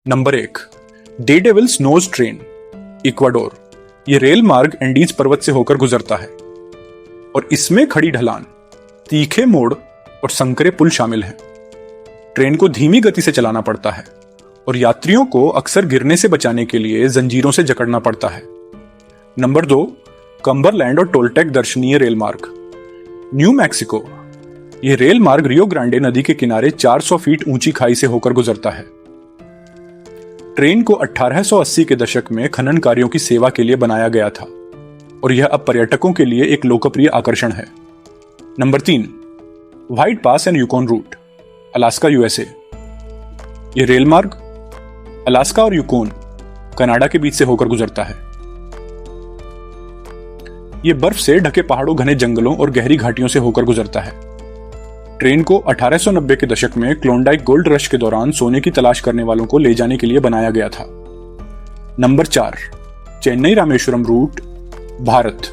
Number 1, the devil's nose train, Ecuador. ये रेल मार्ग एंडीज पर्वत से होकर गुजरता है और इसमें खड़ी ढलान, तीखे मोड़ और संकरे पुल शामिल हैं। ट्रेन को धीमी गति से चलाना पड़ता है और यात्रियों को अक्सर गिरने से बचाने के लिए जंजीरों से जकड़ना पड़ता है। नंबर 2, कम्बरलैंड और टोल्टेक दर्शनीय रेल मार्ग, न्यू मैक्सिको। यह रेल मार्ग रियो ग्रांडे नदी के किनारे 400 फीट ऊंची खाई से होकर गुजरता है। ट्रेन को 1880 के दशक में खनन कार्यों की सेवा के लिए बनाया गया था और यह अब पर्यटकों के लिए एक लोकप्रिय आकर्षण है। Number 3, White Pass and Yukon route, Alaska USA. यह रेल मार्ग अलास्का और यूकोन कनाडा के बीच से होकर गुजरता है। यह बर्फ से ढके पहाड़ों, घने जंगलों और गहरी घाटियों से होकर गुजरता है। ट्रेन को 1890 के दशक में क्लोंडाइक गोल्ड रश के दौरान सोने की तलाश करने वालों को ले जाने के लिए बनाया गया था। Number 4, Chennai Rameswaram route, Bharat.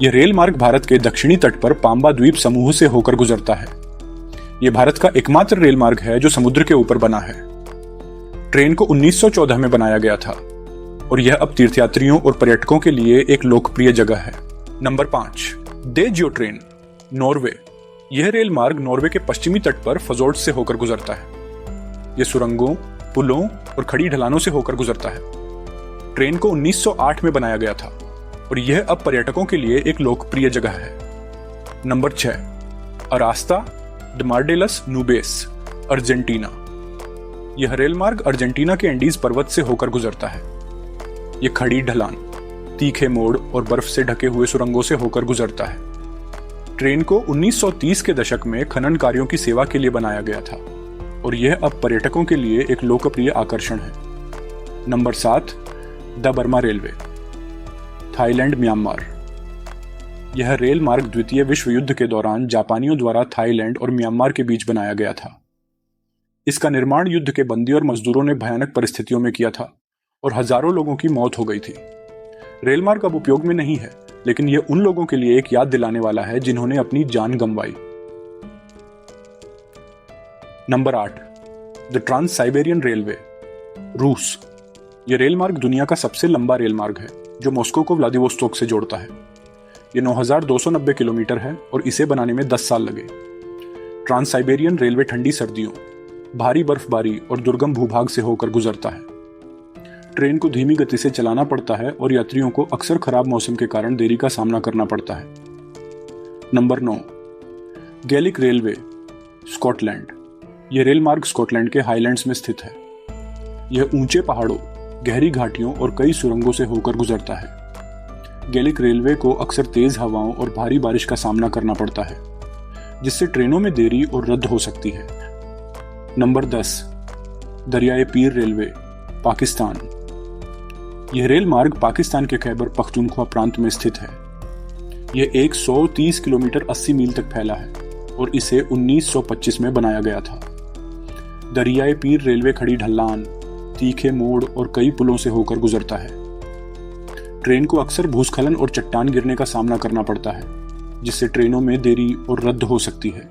यह रेल मार्ग भारत के दक्षिणी तट पर पांबा द्वीप समूह से होकर गुजरता है। यह भारत का एकमात्र रेल मार्ग है जो समुद्र के ऊपर बना है। ट्रेन को 1914 में बनाया गया था और यह अब तीर्थयात्रियों और पर्यटकों के लिए एक लोकप्रिय जगह है। नंबर 5, दे जियो ट्रेन, नॉर्वे। यह रेल मार्ग नॉर्वे के पश्चिमी तट पर फजोर्ड से होकर गुजरता है। यह सुरंगों, पुलों और खड़ी ढलानों से होकर गुजरता है। ट्रेन को 1908 में बनाया गया था और यह अब पर्यटकों के लिए एक लोकप्रिय जगह है। नंबर 6, अरास्ता द मार्डेलस नूबेस, अर्जेंटीना। यह रेल मार्ग अर्जेंटीना के एंडीज पर्वत से होकर गुजरता है। यह खड़ी ढलान, तीखे मोड़ और बर्फ से ढके हुए सुरंगों से होकर गुजरता है। ट्रेन को 1930 के दशक में खनन कार्यों की सेवा के लिए बनाया गया था और यह अब पर्यटकों के लिए एक लोकप्रिय आकर्षण है। Number 7, the Burma railway, Thailand Myanmar. यह रेल मार्ग द्वितीय विश्व युद्ध के दौरान जापानियों द्वारा थाईलैंड और म्यांमार के बीच बनाया गया था। इसका निर्माण युद्ध के बंदी और मजदूरों ने भयानक परिस्थितियों में किया था और हजारों लोगों की मौत हो गई थी। रेल मार्ग अब उपयोग में नहीं है, लेकिन यह उन लोगों के लिए एक याद दिलाने वाला है जिन्होंने अपनी जान गंवाई। Number 8, the Trans Siberian Railway, रूस। यह रेल मार्ग दुनिया का सबसे लंबा रेल मार्ग है जो मॉस्को को व्लादिवोस्तोक से जोड़ता है। यह 9290 किलोमीटर है और इसे बनाने में 10 साल लगे। ट्रांस साइबेरियन रेलवे ठंडी सर्दियों, भारी बर्फबारी और दुर्गम भूभाग से होकर गुजरता है। ट्रेन को धीमी गति से चलाना पड़ता है और यात्रियों को अक्सर खराब मौसम के कारण देरी का सामना करना पड़ता है। Number 9, Gaelic railway, Scotland. यह रेल मार्ग स्कॉटलैंड के हाईलैंड्स में स्थित है। यह ऊंचे पहाड़ों, गहरी घाटियों और कई सुरंगों से होकर गुजरता है। गैलिक रेलवे को अक्सर तेज हवाओं और भारी बारिश का सामना करना पड़ता है, जिससे ट्रेनों में देरी और रद्द हो सकती है। नंबर 10, दरियाए पीर रेलवे, पाकिस्तान। यह रेल मार्ग पाकिस्तान के खैबर पख्तूनख्वा प्रांत में स्थित है। यह 130 किलोमीटर 80 मील तक फैला है और इसे 1925 में बनाया गया था। दरियाए पीर रेलवे खड़ी ढलान, तीखे मोड़ और कई पुलों से होकर गुजरता है। ट्रेन को अक्सर भूस्खलन और चट्टान गिरने का सामना करना पड़ता है, जिससे ट्रेनों में देरी और रद्द हो सकती है।